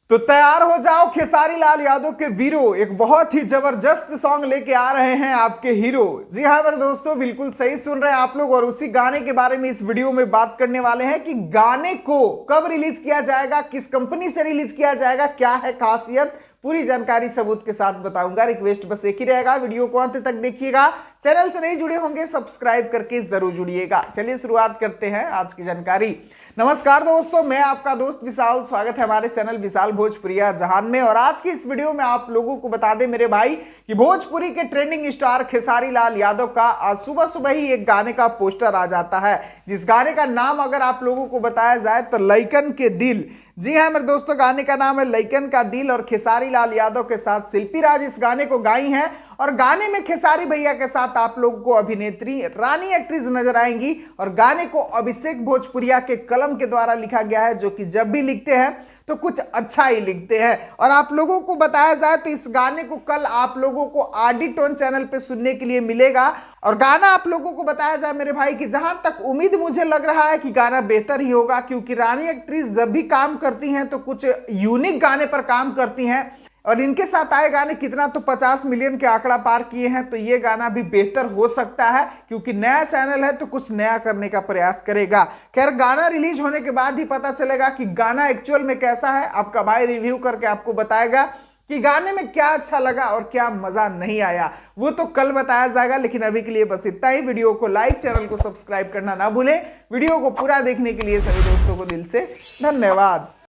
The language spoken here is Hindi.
तो तैयार हो जाओ खेसारी लाल यादव के वीरो, एक बहुत ही जबरदस्त सॉन्ग लेके आ रहे हैं आपके हीरो। जी हाँ मेरे दोस्तों, बिल्कुल सही सुन रहे हैं आप लोग। और उसी गाने के बारे में इस वीडियो में बात करने वाले हैं कि गाने को कब रिलीज किया जाएगा, किस कंपनी से रिलीज किया जाएगा, क्या है खासियत, पूरी जानकारी सबूत के साथ बताऊंगा। रिक्वेस्ट बस एक ही रहेगा, वीडियो को अंत तक देखिएगा। चैनल से नहीं जुड़े होंगे सब्सक्राइब करके जरूर जुड़िएगा। चलिए शुरुआत करते हैं आज की जानकारी। नमस्कार दोस्तों, मैं आपका दोस्त विशाल, स्वागत है हमारे चैनल विशाल भोजपुरिया जहान में। और आज की इस वीडियो में आप लोगों को बता दें मेरे भाई कि भोजपुरी के ट्रेंडिंग स्टार खेसारी लाल यादव का आज सुबह सुबह ही एक गाने का पोस्टर आ जाता है, जिस गाने का नाम अगर आप लोगों को बताया जाए तो लइकन के दिल। जी हाँ मेरे दोस्तों, गाने का नाम है लइकन का दिल और खेसारी लाल यादव के साथ शिल्पी राज इस गाने को गाई हैं। और गाने में खेसारी भैया के साथ आप लोगों को अभिनेत्री रानी एक्ट्रेस नजर आएंगी। और गाने को अभिषेक भोजपुरिया के कलम के द्वारा लिखा गया है, जो कि जब भी लिखते हैं तो कुछ अच्छा ही लिखते हैं। और आप लोगों को बताया जाए तो इस गाने को कल आप लोगों को आरडी-टोन चैनल पे सुनने के लिए मिलेगा। और गाना आप लोगों को बताया जाए मेरे भाई कि जहां तक उम्मीद मुझे लग रहा है कि गाना बेहतर ही होगा, क्योंकि रानी एक्ट्रेस जब भी काम करती हैं तो कुछ यूनिक गाने पर काम करती हैं। और इनके साथ आए गाने कितना तो 50 मिलियन के आंकड़ा पार किए हैं, तो ये गाना भी बेहतर हो सकता है, क्योंकि नया चैनल है तो कुछ नया करने का प्रयास करेगा। खैर, गाना रिलीज होने के बाद ही पता चलेगा कि गाना एक्चुअल में कैसा है। आपका भाई रिव्यू करके आपको बताएगा कि गाने में क्या अच्छा लगा और क्या मजा नहीं आया, वो तो कल बताया जाएगा। लेकिन अभी के लिए बस इतना ही। वीडियो को लाइक, चैनल को सब्सक्राइब करना ना भूलें। वीडियो को पूरा देखने के लिए सभी दोस्तों को दिल से धन्यवाद।